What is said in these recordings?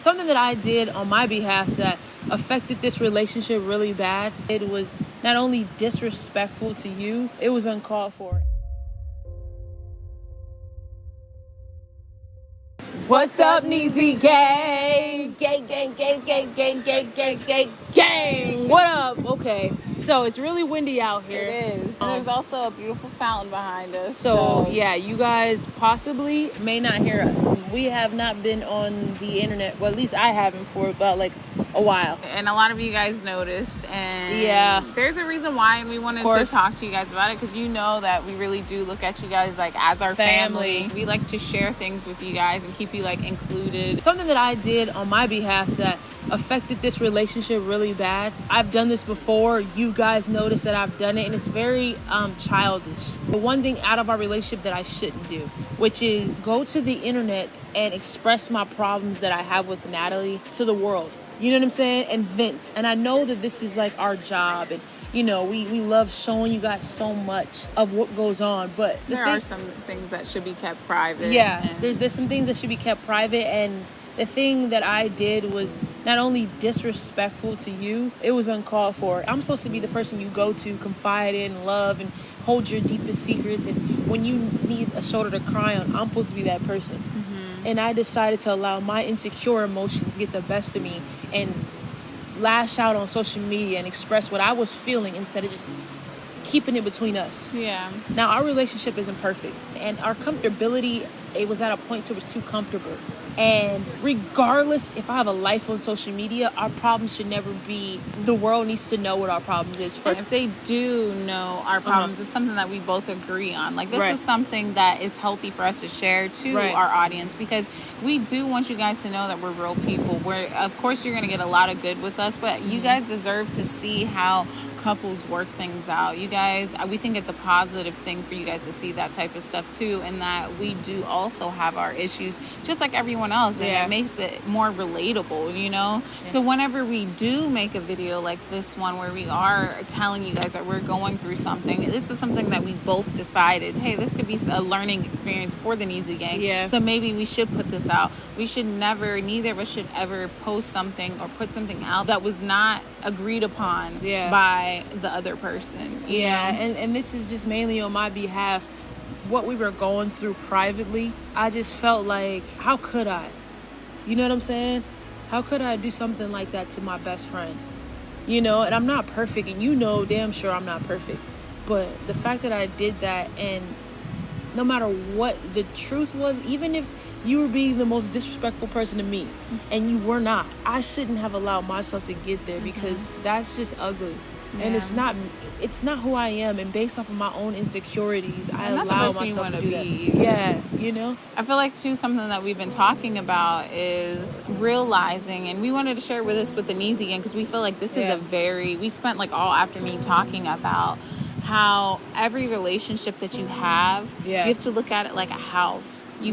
Something that I did on my behalf that affected this relationship really bad. It was not only disrespectful to you, it was uncalled for. What's up, Neezy gang? Gang, gang, gang, gang, gang, gang, gang, gang, gang. What up? Okay, so it's really windy out here. It is. There's also a beautiful fountain behind us. So yeah, you guys possibly may not hear us. We have not been on the internet. Well, at least I haven't for about like a while. And a lot of you guys noticed. And yeah, there's a reason why, and we wanted to talk to you guys about it because you know that we really do look at you guys like as our family. We like to share things with you guys and keep you like included. Something that I did on my behalf that affected this relationship really bad. I've done this before. You guys notice that I've done it, and it's very childish. The one thing out of our relationship that I shouldn't do, which is go to the internet and express my problems that I have with Natalie to the world. You know what I'm saying? And vent. And I know that this is like our job, and you know, we love showing you guys so much of what goes on, but there are some things that should be kept private. Yeah, there's some things that should be kept private, and the thing that I did was not only disrespectful to you, it was uncalled for. I'm supposed to be the person you go to, confide in, love, and hold your deepest secrets, and when you need a shoulder to cry on, I'm supposed to be that person. Mm-hmm. And I decided to allow my insecure emotions get the best of me and lash out on social media and express what I was feeling instead of just keeping it between us. Yeah. Now, our relationship isn't perfect, and our comfortability, it was at a point where it was too comfortable. And regardless if I have a life on social media, our problems should never be, the world needs to know what our problems is first. And if they do know our problems, it's something that we both agree on. Like, this is something that is healthy for us to share to our audience, because we do want you guys to know that we're real people. Of course, you're going to get a lot of good with us, but you guys deserve to see how couples work things out. You guys, we think it's a positive thing for you guys to see that type of stuff too, and that we do also have our issues just like everyone else, and it makes it more relatable, you know? So whenever we do make a video like this one where we are telling you guys that we're going through something, this is something that we both decided, hey, this could be a learning experience for the Neezy gang. So maybe we should put this out. We should neither of us should ever post something or put something out that was not agreed upon by the other person. You know? And this is just mainly on my behalf. What we were going through privately, I just felt like, how could I? You know what I'm saying? How could I do something like that to my best friend? You know, and I'm not perfect, and you know damn sure I'm not perfect. But the fact that I did that, and no matter what the truth was, even if you were being the most disrespectful person to me and you were not, I shouldn't have allowed myself to get there, because that's just ugly. And it's not who I am, and based off of my own insecurities, I allow myself to do that. Yeah, you know? I feel like too, something that we've been talking about is realizing, and we wanted to share with us with the Neezy gang, because we feel like this is we spent like all afternoon talking about how every relationship that you have, you have to look at it like a house. You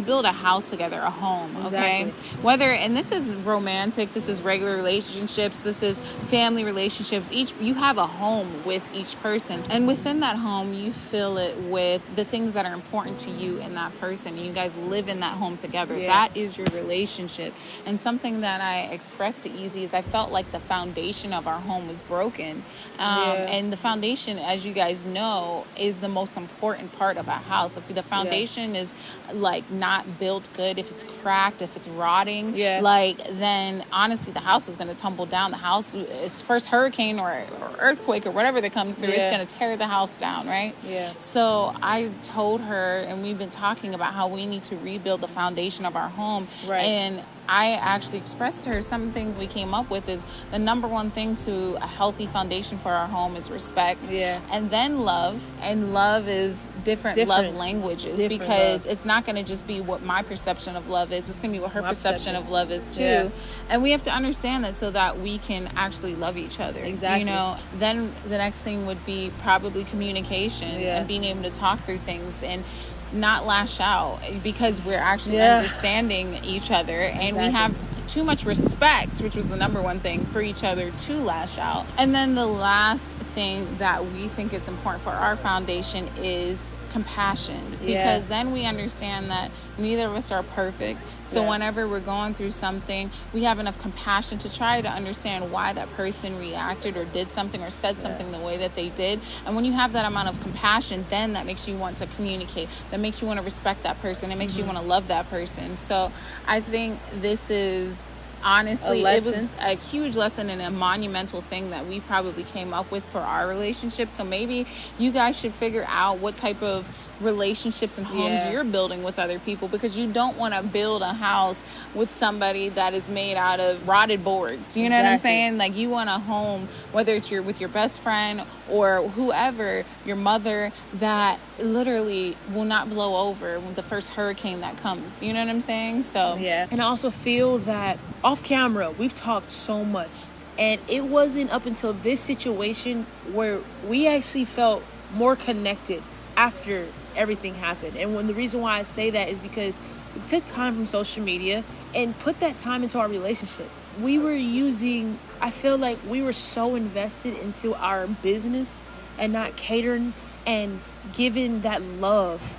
build a house together, a home, okay? And this is romantic, this is regular relationships, this is family relationships. You have a home with each person, and within that home, you fill it with the things that are important to you and that person. You guys live in that home together. That is your relationship. And something that I expressed to Easy is I felt like the foundation of our home was broken. And the foundation, as you guys know, is the most important part of a house. If the foundation is like not built good, if it's cracked, if it's rotting, then honestly the house is going to tumble down. The house, its first hurricane or earthquake or whatever that comes through, it's going to tear the house down, right? So I told her, and we've been talking about how we need to rebuild the foundation of our home, and I actually expressed to her some things we came up with is the number one thing to a healthy foundation for our home is respect. And then love. And love is different love languages, because it's not going to just be what my perception of love is. It's going to be what her perception of love is too. And we have to understand that so that we can actually love each other. You know, then the next thing would be probably communication and being able to talk through things and not lash out, because we're actually understanding each other, and we have too much respect, which was the number one thing, for each other to lash out. And then the last thing that we think is important for our foundation is compassion, because then we understand that neither of us are perfect. So whenever we're going through something, we have enough compassion to try to understand why that person reacted or did something or said something the way that they did. And when you have that amount of compassion, then that makes you want to communicate, that makes you want to respect that person, it makes you want to love that person. So I think this is honestly, it was a huge lesson and a monumental thing that we probably came up with for our relationship. So maybe you guys should figure out what type of relationships and homes you're building with other people, because you don't want to build a house with somebody that is made out of rotted boards. You know what I'm saying? Like, you want a home, whether it's with your best friend or whoever, your mother, that literally will not blow over with the first hurricane that comes. You know what I'm saying? So and I also feel that off camera we've talked so much, and it wasn't up until this situation where we actually felt more connected after everything happened. And the reason why I say that is because we took time from social media and put that time into our relationship. I feel like we were so invested into our business and not catering and giving that love,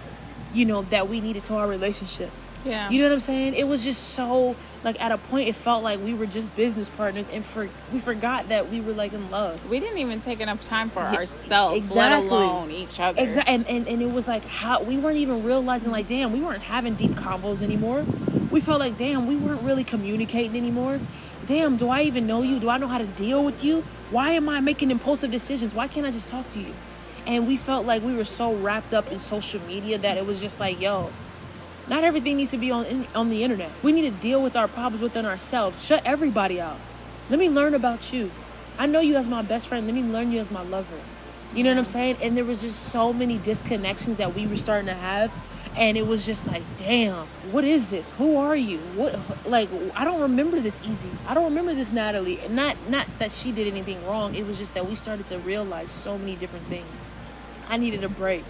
that we needed to our relationship. Yeah. You know what I'm saying? It was just so, like, at a point it felt like we were just business partners, and we forgot that we were, like, in love. We didn't even take enough time for ourselves, let alone each other. Exactly. And it was like, how we weren't even realizing, like, damn, we weren't having deep convos anymore. We felt like, damn, we weren't really communicating anymore. Damn, do I even know you? Do I know how to deal with you? Why am I making impulsive decisions? Why can't I just talk to you? And we felt like we were so wrapped up in social media that it was just like, yo, not everything needs to be on the internet. We need to deal with our problems within ourselves. Shut everybody out. Let me learn about you. I know you as my best friend. Let me learn you as my lover. You know what I'm saying? And there was just so many disconnections that we were starting to have. And it was just like, damn, what is this? Who are you? I don't remember this Easy. I don't remember this Natalie. And not that she did anything wrong. It was just that we started to realize so many different things. I needed a break.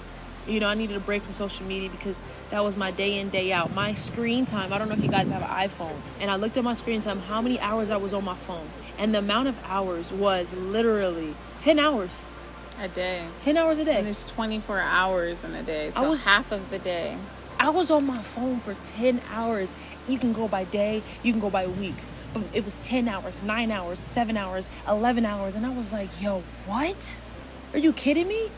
I needed a break from social media because that was my day in, day out. My screen time, I don't know if you guys have an iPhone. And I looked at my screen time, how many hours I was on my phone. And the amount of hours was literally 10 hours. A day. 10 hours a day. And there's 24 hours in a day. So half of the day. I was on my phone for 10 hours. You can go by day, you can go by week. But it was 10 hours, 9 hours, 7 hours, 11 hours. And I was like, yo, what? Are you kidding me?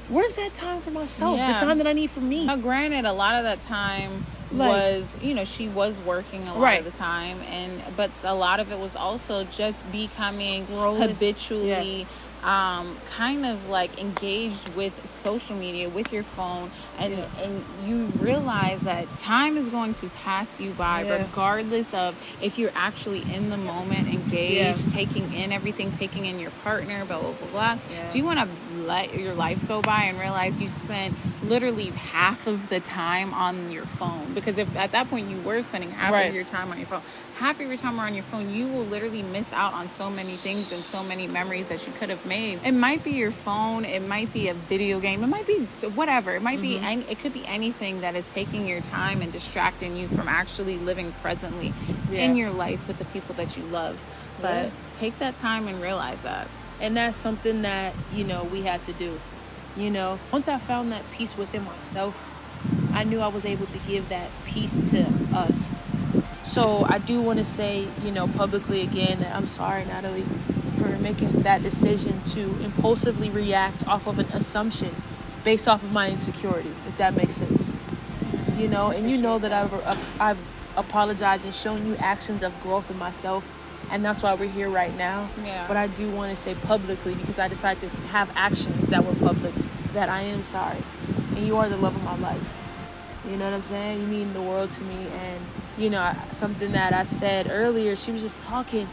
Where's that time for myself? The time that I need for me. Now, granted, a lot of that time was, she was working a lot of the time, but a lot of it was also just becoming habitually kind of like engaged with social media, with your phone, and you realize that time is going to pass you by regardless of if you're actually in the moment, engaged, taking in everything, taking in your partner, blah, blah, blah, blah. Do you want to let your life go by and realize you spent literally half of the time on your phone? Because if at that point you were spending half of your time on your phone, half of your time on your phone, you will literally miss out on so many things and so many memories that you could have made. It might be your phone, it might be a video game, it might be whatever, it might be it could be anything that is taking your time and distracting you from actually living presently in your life with the people that you love. But take that time and realize that. And that's something that, we had to do. Once I found that peace within myself, I knew I was able to give that peace to us. So I do want to say, publicly again, that I'm sorry, Natalie, for making that decision to impulsively react off of an assumption based off of my insecurity, if that makes sense. And you know that I've apologized and shown you actions of growth in myself. And that's why we're here right now. Yeah. But I do want to say publicly, because I decided to have actions that were public, that I am sorry. And you are the love of my life. You know what I'm saying? You mean the world to me. And, something that I said earlier, she was just talking.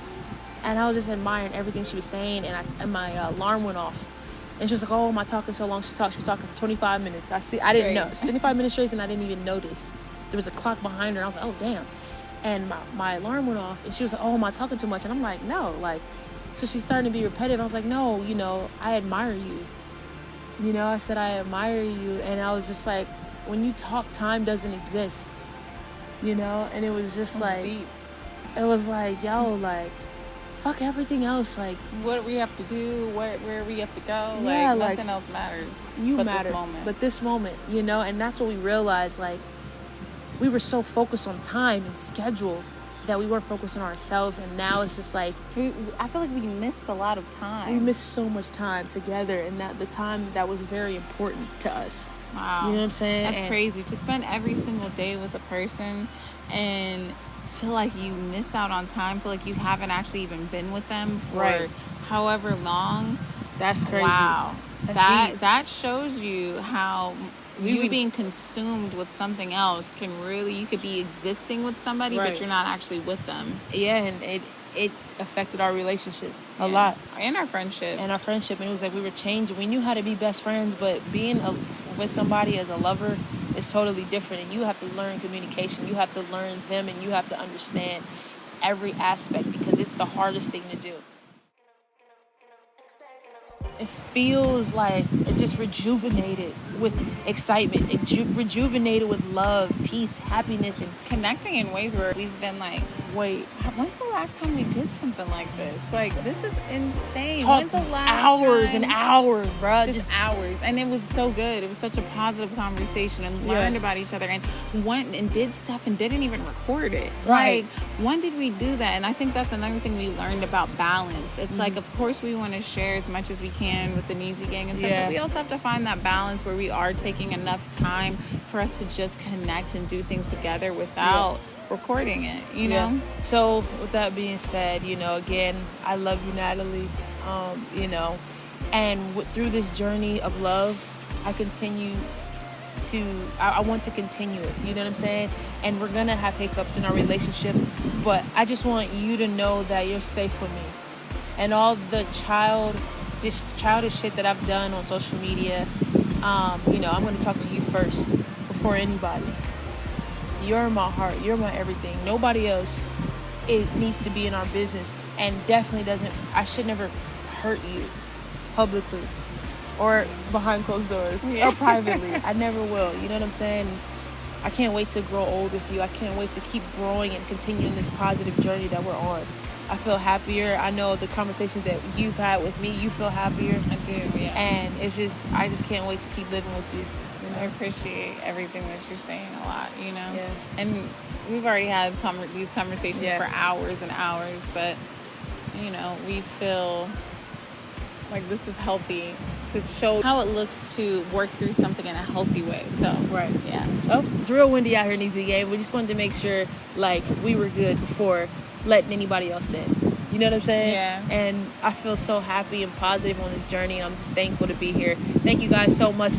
And I was just admiring everything she was saying. And my alarm went off. And she was like, oh, am I talking so long? She was talking for 25 minutes. I didn't know. 25 minutes straight, and I didn't even notice. There was a clock behind her. And I was like, oh, damn. And my alarm went off, and she was like, oh, am I talking too much? And I'm like, no. So she's starting to be repetitive. I was like, no, I admire you. I said, I admire you. And I was just like, when you talk, time doesn't exist. And it was just deep. It was like, yo, fuck everything else. Like, what we have to do, where we have to go. Yeah, like nothing else matters. You but matter. This moment. But this moment, you know, and that's what we realized. Like, we were so focused on time and schedule that we weren't focused on ourselves. And now it's just like, I feel like we missed a lot of time. we missed so much time together, and that the time that was very important to us. Wow. You know what I'm saying? That's crazy. To spend every single day with a person and feel like you miss out on time, feel like you haven't actually even been with them for however long. That's crazy. Wow. That's deep. That shows you how you being consumed with something else can really, you could be existing with somebody, but you're not actually with them. Yeah, and it affected our relationship a lot. And our friendship. And it was like we were changing. We knew how to be best friends, but being with somebody as a lover is totally different. And you have to learn communication. You have to learn them, and you have to understand every aspect, because it's the hardest thing to do. It feels like it just rejuvenated with excitement. It rejuvenated with love, peace, happiness, and connecting in ways where we've been like, wait, when's the last time we did something like this? Like, this is insane. When's the last hours time? And hours, bro. Just hours. And it was so good. It was such a positive conversation, and learned about each other, and went and did stuff and didn't even record it. Right. Like, when did we do that? And I think that's another thing we learned about balance. It's like, of course we want to share as much as we can with the Neezy Gang and stuff, but we also have to find that balance where we are taking enough time for us to just connect and do things together without recording it, you know? So with that being said, you know, again, I love you, Natalie. You know, and through this journey of love, I want to continue it, you know what I'm saying? And we're gonna have hiccups in our relationship, but I just want you to know that you're safe with me. And all the childish shit that I've done on social media, you know, I'm gonna talk to you first before anybody. You're my heart, you're my everything. Nobody else needs to be in our business, and definitely I should never hurt you publicly or behind closed doors or privately. I never will, you know what I'm saying? I can't wait to grow old with you. I can't wait to keep growing and continuing this positive journey that we're on. I feel happier. I know the conversations that you've had with me, you feel happier. I do, yeah. And I just can't wait to keep living with you. You know? I appreciate everything that you're saying a lot, you know? Yeah. And we've already had these conversations for hours and hours, but, you know, we feel like this is healthy to show how it looks to work through something in a healthy way. So, yeah. So, it's real windy out here in Neezy Gang. We just wanted to make sure, like, we were good before letting anybody else in. You know what I'm saying? Yeah. And I feel so happy and positive on this journey. And I'm just thankful to be here. Thank you guys so much.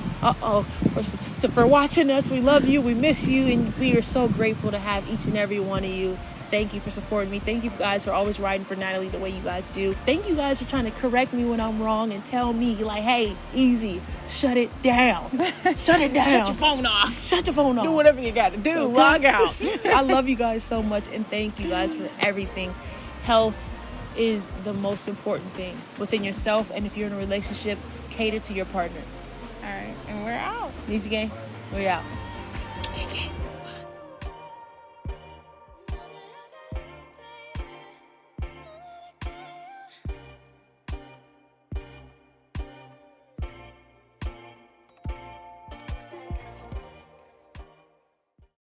For watching us. We love you. We miss you. And we are so grateful to have each and every one of you. Thank you for supporting me. Thank you guys for always riding for Natalie the way you guys do. Thank you guys for trying to correct me when I'm wrong and tell me, like, hey, easy, shut it down. Shut it down. Shut your phone off. Shut your phone off. Do whatever you got to do. Okay? Log out. I love you guys so much, and thank you guys for everything. Health is the most important thing within yourself, and if you're in a relationship, cater to your partner. All right, and we're out. Neezy Gang, we're out. Gang.